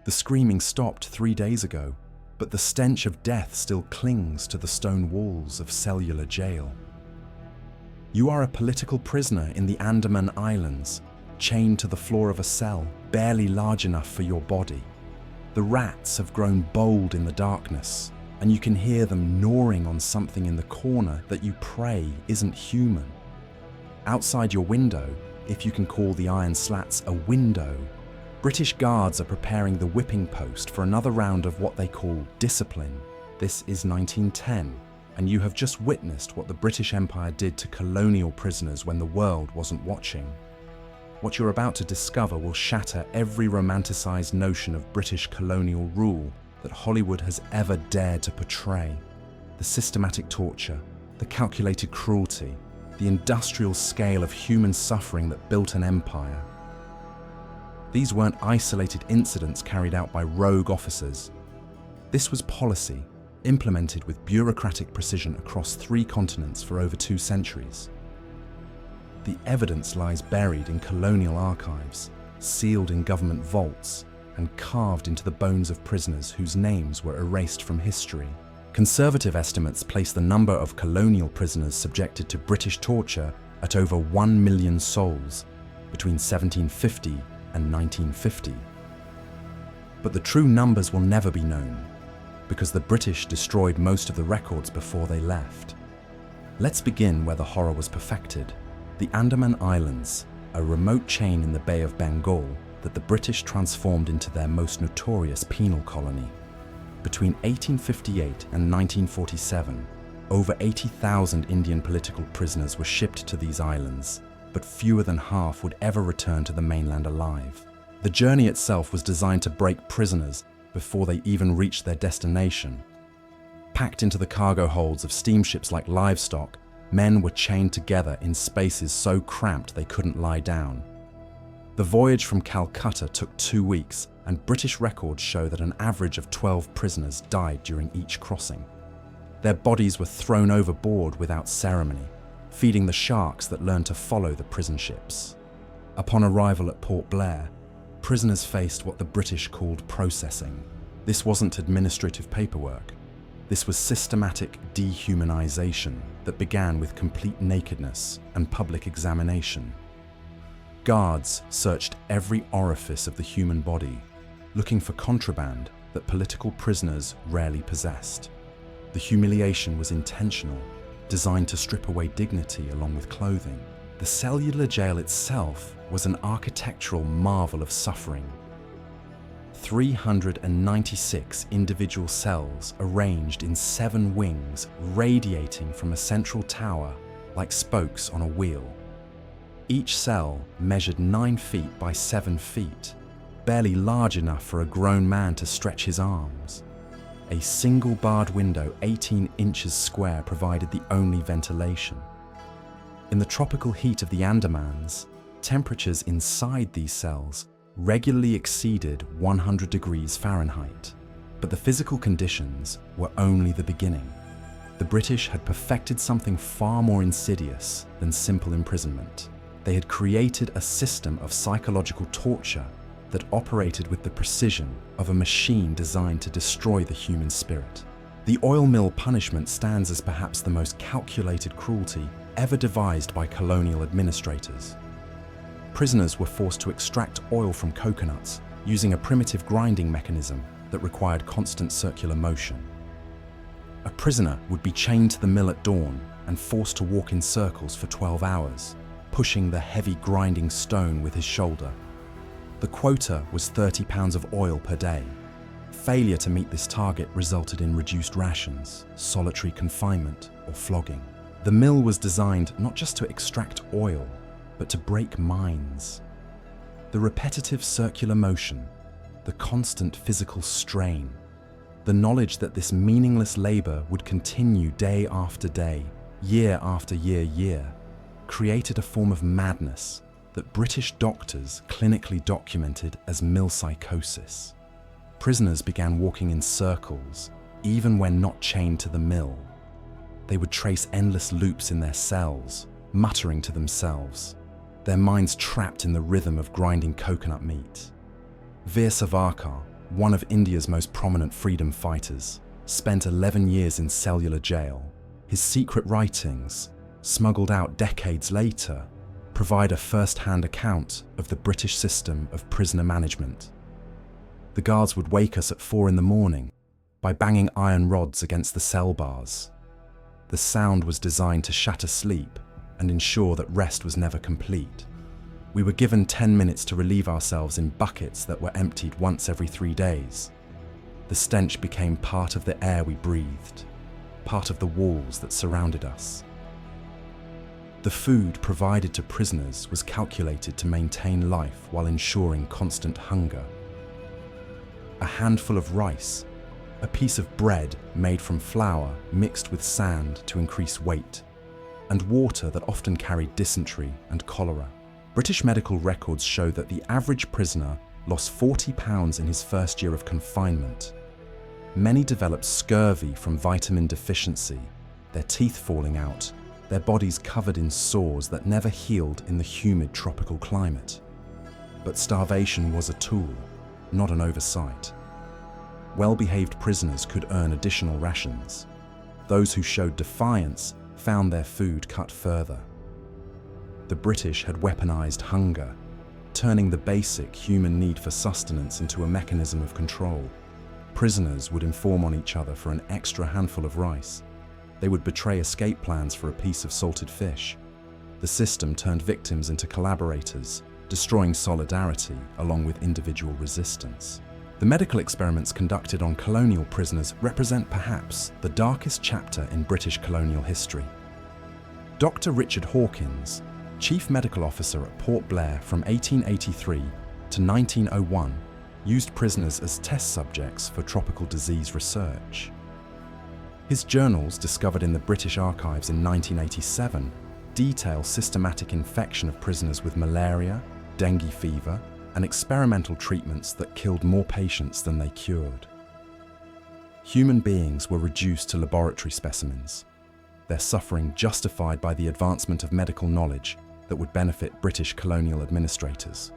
The screaming stopped 3 days ago, but the stench of death still clings to the stone walls of cellular jail. You are a political prisoner in the Andaman Islands, chained to the floor of a cell barely large enough for your body. The rats have grown bold in the darkness, and you can hear them gnawing on something in the corner that you pray isn't human. Outside your window, if you can call the iron slats a window, British guards are preparing the whipping post for another round of what they call discipline. This is 1910, and you have just witnessed what the British Empire did to colonial prisoners when the world wasn't watching. What you're about to discover will shatter every romanticized notion of British colonial rule that Hollywood has ever dared to portray. The systematic torture, the calculated cruelty, the industrial scale of human suffering that built an empire. These weren't isolated incidents carried out by rogue officers. This was policy, implemented with bureaucratic precision across 3 continents for over 2 centuries. The evidence lies buried in colonial archives, sealed in government vaults, and carved into the bones of prisoners whose names were erased from history. Conservative estimates place the number of colonial prisoners subjected to British torture at over 1 million souls between 1750 and 1950. But the true numbers will never be known, because the British destroyed most of the records before they left. Let's begin where the horror was perfected. The Andaman Islands, a remote chain in the Bay of Bengal that the British transformed into their most notorious penal colony. Between 1858 and 1947, over 80,000 Indian political prisoners were shipped to these islands, but fewer than half would ever return to the mainland alive. The journey itself was designed to break prisoners before they even reached their destination. Packed into the cargo holds of steamships like livestock, men were chained together in spaces so cramped they couldn't lie down. The voyage from Calcutta took 2 weeks, and British records show that an average of 12 prisoners died during each crossing. Their bodies were thrown overboard without ceremony, feeding the sharks that learned to follow the prison ships. Upon arrival at Port Blair, prisoners faced what the British called processing. This wasn't administrative paperwork. This was systematic dehumanization that began with complete nakedness and public examination. Guards searched every orifice of the human body, looking for contraband that political prisoners rarely possessed. The humiliation was intentional, designed to strip away dignity along with clothing. The cellular jail itself was an architectural marvel of suffering. 396 individual cells arranged in 7 wings radiating from a central tower like spokes on a wheel. Each cell measured 9 feet by 7 feet, barely large enough for a grown man to stretch his arms. A single barred window 18 inches square provided the only ventilation. In the tropical heat of the Andamans, temperatures inside these cells regularly exceeded 100 degrees Fahrenheit, but the physical conditions were only the beginning. The British had perfected something far more insidious than simple imprisonment. They had created a system of psychological torture that operated with the precision of a machine designed to destroy the human spirit. The oil mill punishment stands as perhaps the most calculated cruelty ever devised by colonial administrators. Prisoners were forced to extract oil from coconuts using a primitive grinding mechanism that required constant circular motion. A prisoner would be chained to the mill at dawn and forced to walk in circles for 12 hours, pushing the heavy grinding stone with his shoulder. The quota was 30 pounds of oil per day. Failure to meet this target resulted in reduced rations, solitary confinement, or flogging. The mill was designed not just to extract oil, but to break minds. The repetitive circular motion, the constant physical strain, the knowledge that this meaningless labor would continue day after day, year after year, created a form of madness that British doctors clinically documented as mill psychosis. Prisoners began walking in circles, even when not chained to the mill. They would trace endless loops in their cells, muttering to themselves, their minds trapped in the rhythm of grinding coconut meat. Veer Savarkar, one of India's most prominent freedom fighters, spent 11 years in cellular jail. His secret writings, smuggled out decades later, provide a first-hand account of the British system of prisoner management. The guards would wake us at 4 in the morning by banging iron rods against the cell bars. The sound was designed to shatter sleep and ensure that rest was never complete. We were given 10 minutes to relieve ourselves in buckets that were emptied once every 3 days. The stench became part of the air we breathed, part of the walls that surrounded us. The food provided to prisoners was calculated to maintain life while ensuring constant hunger. A handful of rice, a piece of bread made from flour mixed with sand to increase weight, and water that often carried dysentery and cholera. British medical records show that the average prisoner lost 40 pounds in his first year of confinement. Many developed scurvy from vitamin deficiency, their teeth falling out, their bodies covered in sores that never healed in the humid tropical climate. But starvation was a tool, not an oversight. Well-behaved prisoners could earn additional rations. Those who showed defiance found their food cut further. The British had weaponized hunger, turning the basic human need for sustenance into a mechanism of control. Prisoners would inform on each other for an extra handful of rice. They would betray escape plans for a piece of salted fish. The system turned victims into collaborators, destroying solidarity along with individual resistance. The medical experiments conducted on colonial prisoners represent perhaps the darkest chapter in British colonial history. Dr. Richard Hawkins, Chief Medical Officer at Port Blair from 1883 to 1901, used prisoners as test subjects for tropical disease research. His journals, discovered in the British Archives in 1987, detail systematic infection of prisoners with malaria, dengue fever, and experimental treatments that killed more patients than they cured. Human beings were reduced to laboratory specimens, their suffering justified by the advancement of medical knowledge that would benefit British colonial administrators.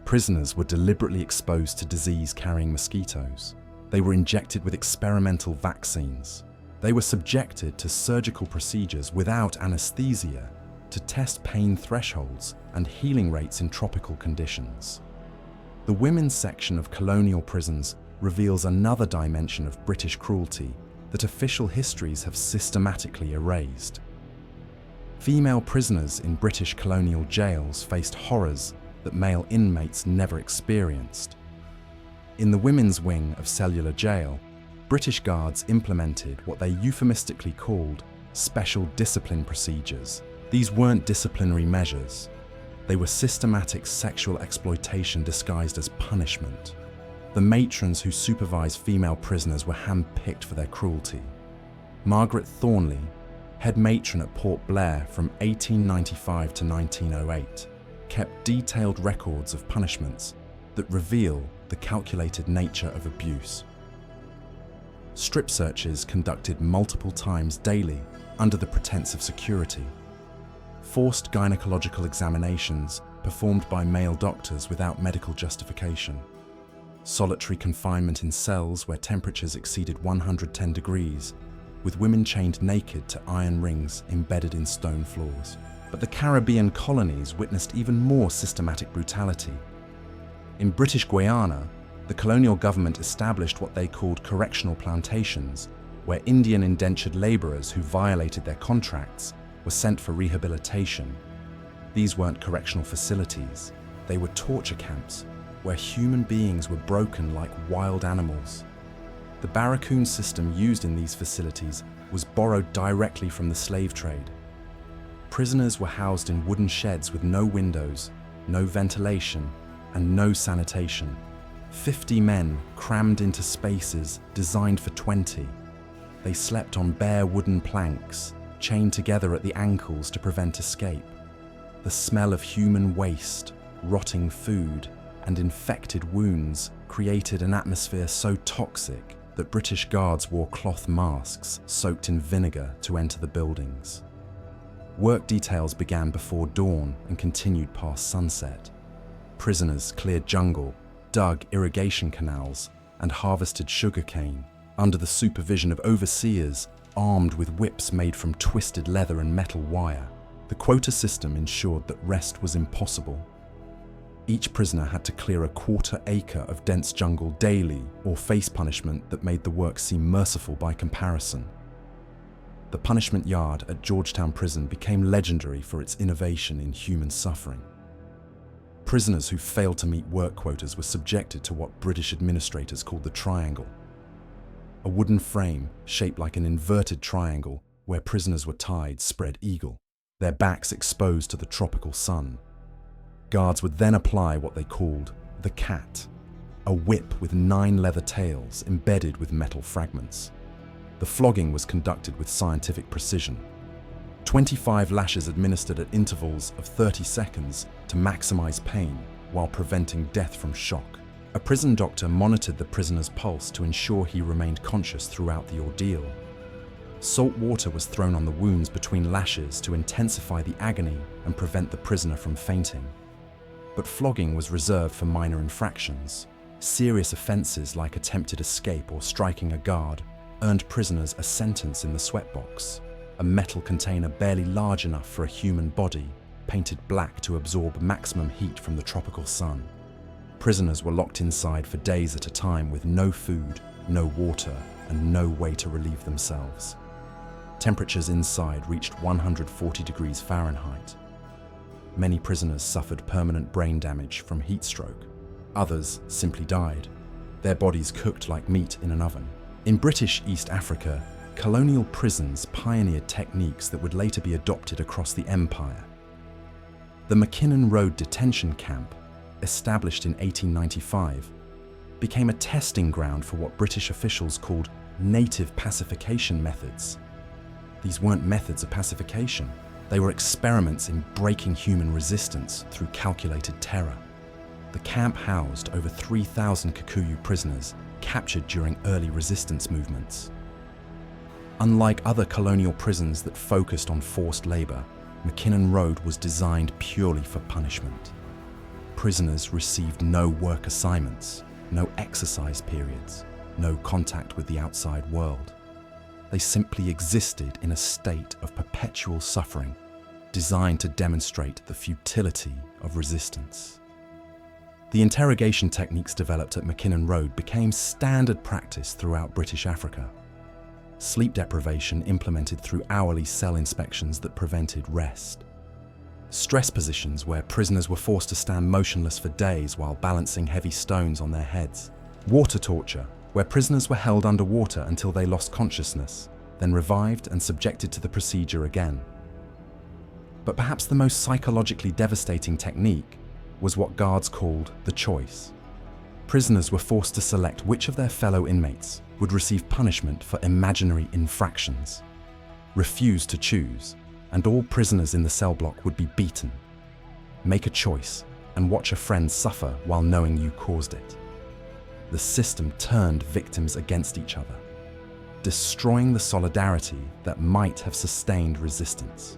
Prisoners were deliberately exposed to disease-carrying mosquitoes. They were injected with experimental vaccines. They were subjected to surgical procedures without anesthesia to test pain thresholds and healing rates in tropical conditions. The women's section of colonial prisons reveals another dimension of British cruelty that official histories have systematically erased. Female prisoners in British colonial jails faced horrors that male inmates never experienced. In the women's wing of cellular jail, British guards implemented what they euphemistically called special discipline procedures. These weren't disciplinary measures. They were systematic sexual exploitation disguised as punishment. The matrons who supervised female prisoners were handpicked for their cruelty. Margaret Thornley, head matron at Port Blair from 1895 to 1908, kept detailed records of punishments that reveal the calculated nature of abuse. Strip searches conducted multiple times daily under the pretense of security. Forced gynecological examinations performed by male doctors without medical justification. Solitary confinement in cells where temperatures exceeded 110 degrees, with women chained naked to iron rings embedded in stone floors. But the Caribbean colonies witnessed even more systematic brutality. In British Guiana, the colonial government established what they called correctional plantations, where Indian indentured labourers who violated their contracts were sent for rehabilitation. These weren't correctional facilities, they were torture camps, where human beings were broken like wild animals. The barracoon system used in these facilities was borrowed directly from the slave trade. Prisoners were housed in wooden sheds with no windows, no ventilation, and no sanitation. 50 men crammed into spaces designed for 20. They slept on bare wooden planks, chained together at the ankles to prevent escape. The smell of human waste, rotting food, and infected wounds created an atmosphere so toxic that British guards wore cloth masks soaked in vinegar to enter the buildings. Work details began before dawn and continued past sunset. Prisoners cleared jungle, dug irrigation canals and harvested sugarcane under the supervision of overseers armed with whips made from twisted leather and metal wire. The quota system ensured that rest was impossible. Each prisoner had to clear a quarter-acre of dense jungle daily or face punishment that made the work seem merciful by comparison. The punishment yard at Georgetown Prison became legendary for its innovation in human suffering. Prisoners who failed to meet work quotas were subjected to what British administrators called the triangle, a wooden frame shaped like an inverted triangle where prisoners were tied spread eagle, their backs exposed to the tropical sun. Guards would then apply what they called the cat, a whip with 9 leather tails embedded with metal fragments. The flogging was conducted with scientific precision. 25 lashes administered at intervals of 30 seconds to maximize pain while preventing death from shock. A prison doctor monitored the prisoner's pulse to ensure he remained conscious throughout the ordeal. Salt water was thrown on the wounds between lashes to intensify the agony and prevent the prisoner from fainting. But flogging was reserved for minor infractions. Serious offences like attempted escape or striking a guard earned prisoners a sentence in the sweatbox, a metal container barely large enough for a human body, painted black to absorb maximum heat from the tropical sun. Prisoners were locked inside for days at a time with no food, no water, and no way to relieve themselves. Temperatures inside reached 140 degrees Fahrenheit. Many prisoners suffered permanent brain damage from heat stroke. Others simply died, their bodies cooked like meat in an oven. In British East Africa, colonial prisons pioneered techniques that would later be adopted across the empire. The Mackinnon Road detention camp, established in 1895, became a testing ground for what British officials called native pacification methods. These weren't methods of pacification. They were experiments in breaking human resistance through calculated terror. The camp housed over 3,000 Kikuyu prisoners captured during early resistance movements. Unlike other colonial prisons that focused on forced labor, Mackinnon Road was designed purely for punishment. Prisoners received no work assignments, no exercise periods, no contact with the outside world. They simply existed in a state of perpetual suffering, designed to demonstrate the futility of resistance. The interrogation techniques developed at Mackinnon Road became standard practice throughout British Africa. Sleep deprivation implemented through hourly cell inspections that prevented rest. Stress positions where prisoners were forced to stand motionless for days while balancing heavy stones on their heads. Water torture, where prisoners were held underwater until they lost consciousness, then revived and subjected to the procedure again. But perhaps the most psychologically devastating technique was what guards called the choice. Prisoners were forced to select which of their fellow inmates would receive punishment for imaginary infractions. Refuse to choose, and all prisoners in the cell block would be beaten. Make a choice and watch a friend suffer while knowing you caused it. The system turned victims against each other, destroying the solidarity that might have sustained resistance.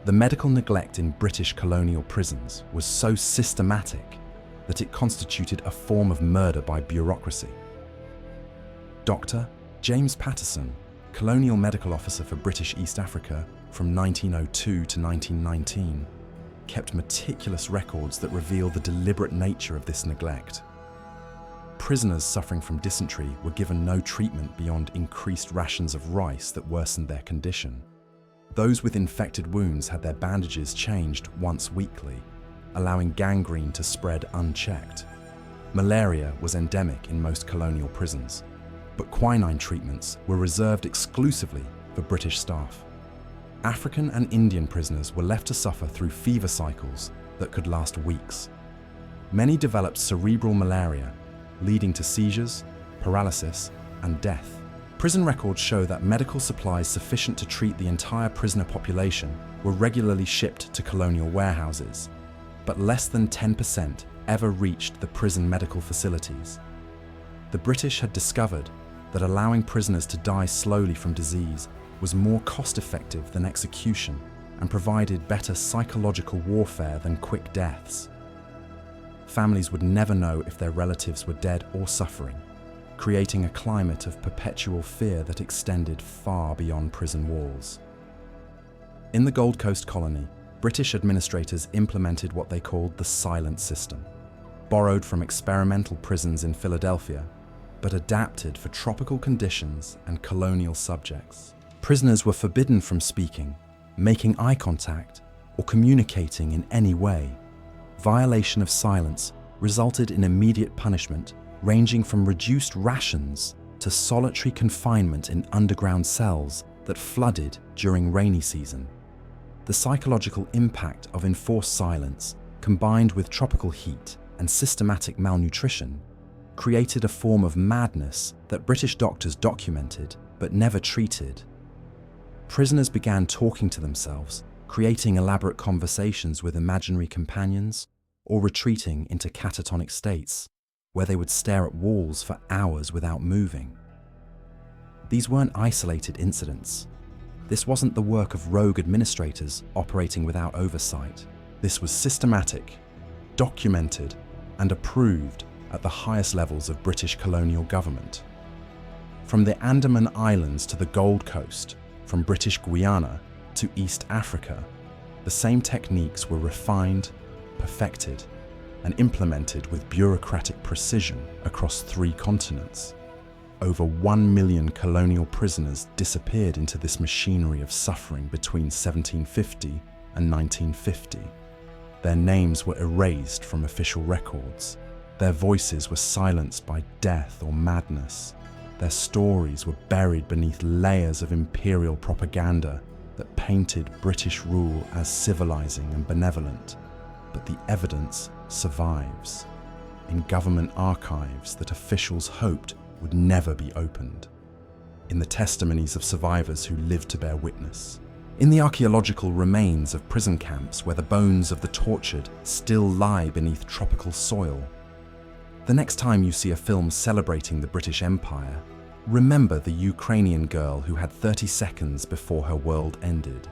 The medical neglect in British colonial prisons was so systematic that it constituted a form of murder by bureaucracy. Dr. James Patterson, colonial medical officer for British East Africa from 1902 to 1919, kept meticulous records that reveal the deliberate nature of this neglect. Prisoners suffering from dysentery were given no treatment beyond increased rations of rice that worsened their condition. Those with infected wounds had their bandages changed once weekly, allowing gangrene to spread unchecked. Malaria was endemic in most colonial prisons, but quinine treatments were reserved exclusively for British staff. African and Indian prisoners were left to suffer through fever cycles that could last weeks. Many developed cerebral malaria, leading to seizures, paralysis, and death. Prison records show that medical supplies sufficient to treat the entire prisoner population were regularly shipped to colonial warehouses, but less than 10% ever reached the prison medical facilities. The British had discovered that allowing prisoners to die slowly from disease was more cost-effective than execution and provided better psychological warfare than quick deaths. families would never know if their relatives were dead or suffering, creating a climate of perpetual fear that extended far beyond prison walls. In the Gold Coast colony, British administrators implemented what they called the silent system, borrowed from experimental prisons in Philadelphia, but adapted for tropical conditions and colonial subjects. Prisoners were forbidden from speaking, making eye contact, or communicating in any way. Violation of silence resulted in immediate punishment, ranging from reduced rations to solitary confinement in underground cells that flooded during rainy season. The psychological impact of enforced silence, combined with tropical heat and systematic malnutrition, created a form of madness that British doctors documented but never treated. Prisoners began talking to themselves, creating elaborate conversations with imaginary companions, or retreating into catatonic states, where they would stare at walls for hours without moving. These weren't isolated incidents. This wasn't the work of rogue administrators operating without oversight. This was systematic, documented, and approved at the highest levels of British colonial government. From the Andaman Islands to the Gold Coast, from British Guiana to East Africa, the same techniques were refined, perfected, and implemented with bureaucratic precision across 3 continents. Over 1 million colonial prisoners disappeared into this machinery of suffering between 1750 and 1950. Their names were erased from official records. Their voices were silenced by death or madness. Their stories were buried beneath layers of imperial propaganda that painted British rule as civilizing and benevolent. But the evidence survives in government archives that officials hoped would never be opened, in the testimonies of survivors who lived to bear witness, in the archaeological remains of prison camps where the bones of the tortured still lie beneath tropical soil. The next time you see a film celebrating the British Empire, remember the Ukrainian girl who had 30 seconds before her world ended.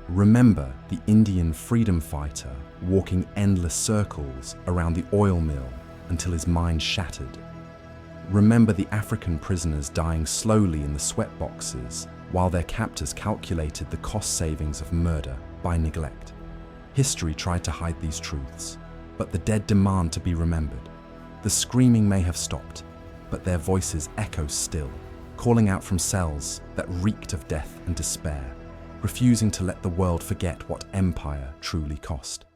Remember the Indian freedom fighter walking endless circles around the oil mill until his mind shattered. Remember the African prisoners dying slowly in the sweatboxes while their captors calculated the cost savings of murder by neglect. History tried to hide these truths, but the dead demand to be remembered. The screaming may have stopped, but their voices echo still, calling out from cells that reeked of death and despair, refusing to let the world forget what empire truly cost.